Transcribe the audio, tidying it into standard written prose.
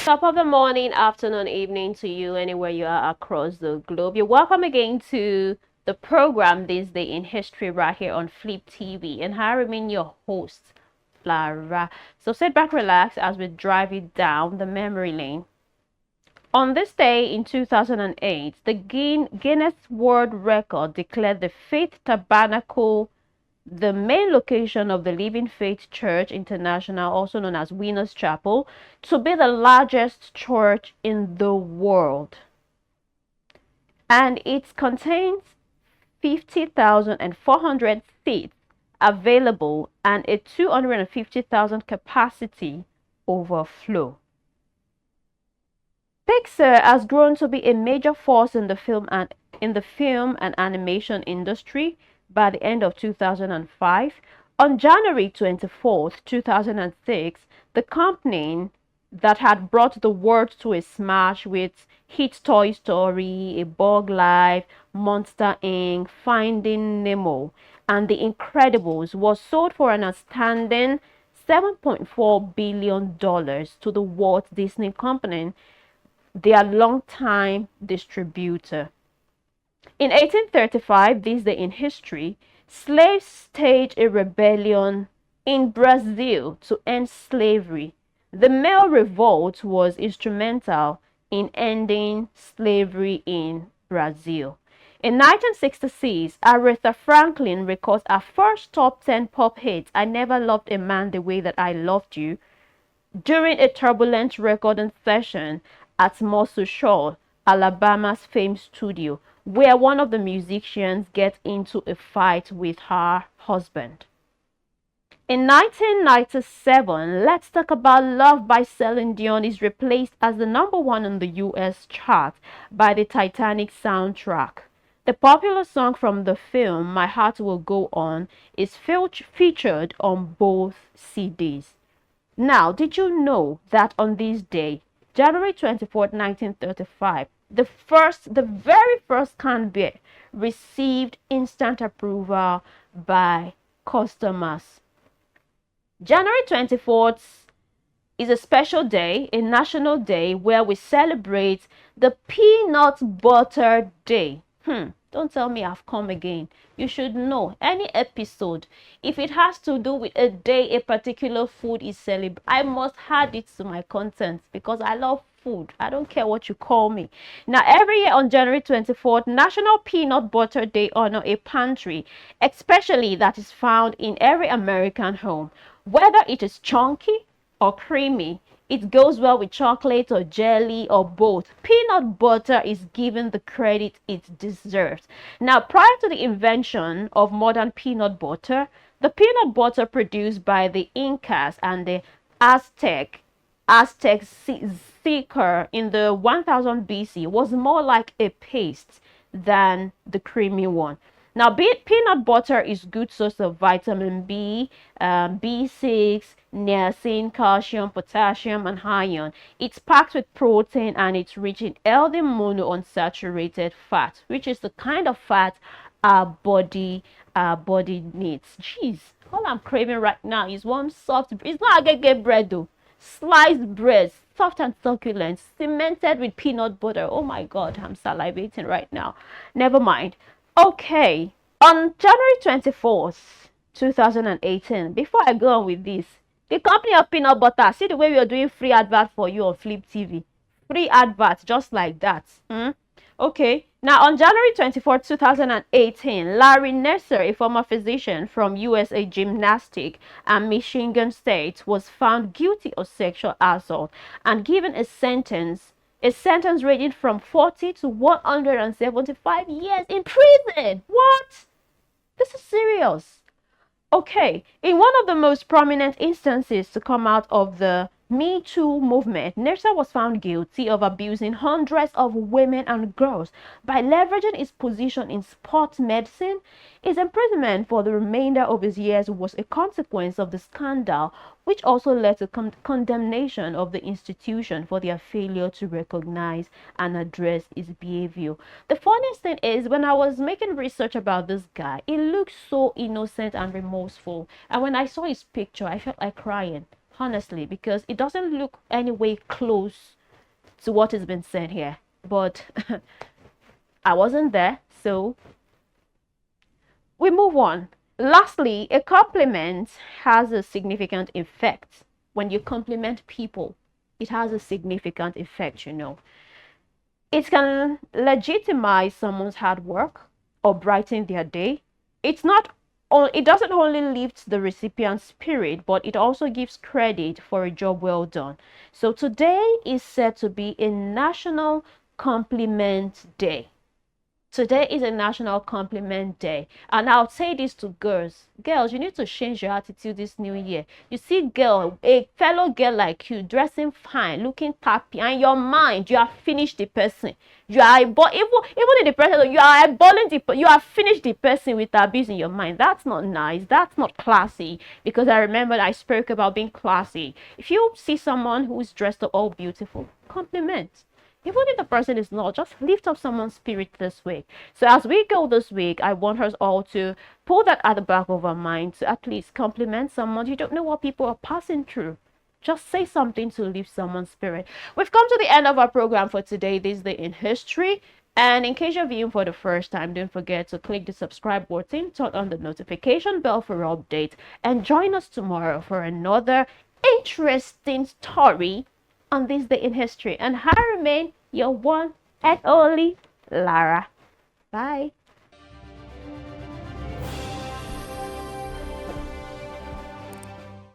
Top of the morning, afternoon, evening to you, anywhere you are across the globe. You're welcome again to the program This Day in History right here on Flip TV. And I remain your host, Lara. So sit back, relax as we drive you down the memory lane. On this day in 2008, the Guinness World Record declared the Faith Tabernacle the main location of the Living Faith Church International, also known as Winners Chapel, to be the largest church in the world. And it contains 50,400 seats available and a 250,000 capacity overflow. Pixar has grown to be a major force in the film and animation industry by the end of 2005. On January 24th, 2006, the company that had brought the world to a smash with hit Toy Story, A Bug Life, Monster Inc., Finding Nemo, and The Incredibles was sold for an outstanding $7.4 billion to the Walt Disney Company, their longtime distributor. In 1835, this day in history, slaves staged a rebellion in Brazil to end slavery. The male revolt was instrumental in ending slavery in Brazil. In 1966, Aretha Franklin records her first top 10 pop hit, I Never Loved a Man the Way That I Loved You, during a turbulent recording session at Muscle Shoals, Alabama's famed studio, where one of the musicians gets into a fight with her husband. In 1997, Let's Talk About Love by Celine Dion is replaced as the #1 on the US chart by the Titanic soundtrack. The popular song from the film, My Heart Will Go On, is featured on both CDs. Now, did you know that on this day, January 24th, 1935, the very first canned beer received instant approval by customers? January 24th is a special day, a national day where we celebrate the Peanut Butter Day. Don't tell me I've come again. You should know any episode, if it has to do with a day a particular food is celebrated, I must add it to my content because I love food. I don't care what you call me. Now, every year on January 24th, National Peanut Butter Day honor a pantry, especially that is found in every American home. Whether it is chunky or creamy, it goes well with chocolate or jelly or both. Peanut butter is given the credit it deserves. Now, prior to the invention of modern peanut butter, the peanut butter produced by the Incas and the Aztec seeker in the 1000 BC was more like a paste than the creamy one. Now, peanut butter is good source of vitamin B, B6, niacin, calcium, potassium, and iron. It's packed with protein and it's rich in healthy monounsaturated fat, which is the kind of fat our body needs. Jeez, all I'm craving right now is one soft. It's not agege bread though. Sliced bread, soft and succulent, cemented with peanut butter. Oh my God, I'm salivating right now. Never mind. Okay, on January 24th, 2018, before I go on with this, the company of peanut butter, see the way we are doing free advert for you on Flip TV. Free advert, just like that. Okay, now on January 24th, 2018, Larry Nasser, a former physician from USA Gymnastic and Michigan State, was found guilty of sexual assault and given a sentence ranging from 40 to 175 years in prison. What? This is serious. Okay, in one of the most prominent instances to come out of the Me Too movement, Nasser was found guilty of abusing hundreds of women and girls by leveraging his position in sports medicine. His imprisonment for the remainder of his years was a consequence of the scandal, which also led to condemnation of the institution for their failure to recognize and address his behavior. The funniest thing is, when I was making research about this guy, he looked so innocent and remorseful. And when I saw his picture, I felt like crying, honestly, because it doesn't look any way close to what has been said here. But I wasn't there, so we move on. Lastly, a compliment has a significant effect. When you compliment people, it has a significant effect, you know. It can legitimize someone's hard work or brighten their day. It doesn't only lift the recipient's spirit, but it also gives credit for a job well done. So today is said to be a National Compliment Day. Today is a National Compliment Day. And I'll say this to girls. Girls, you need to change your attitude this new year. You see a fellow girl like you, dressing fine, looking happy, and your mind, you have finished the person. You are even in the person, you have finished the person with abuse in your mind. That's not nice. That's not classy. Because I remember I spoke about being classy. If you see someone who is dressed up all beautiful, compliment. Even if the person is not, just lift up someone's spirit this week. So as we go this week, I want us all to pull that at the back of our mind to at least compliment someone. You don't know what people are passing through. Just say something to lift someone's spirit. We've come to the end of our program for today, this day in history. And in case you're viewing for the first time, don't forget to click the subscribe button, turn on the notification bell for updates, and join us tomorrow for another interesting story on this day in history. And I remain your one and only Lara. Bye.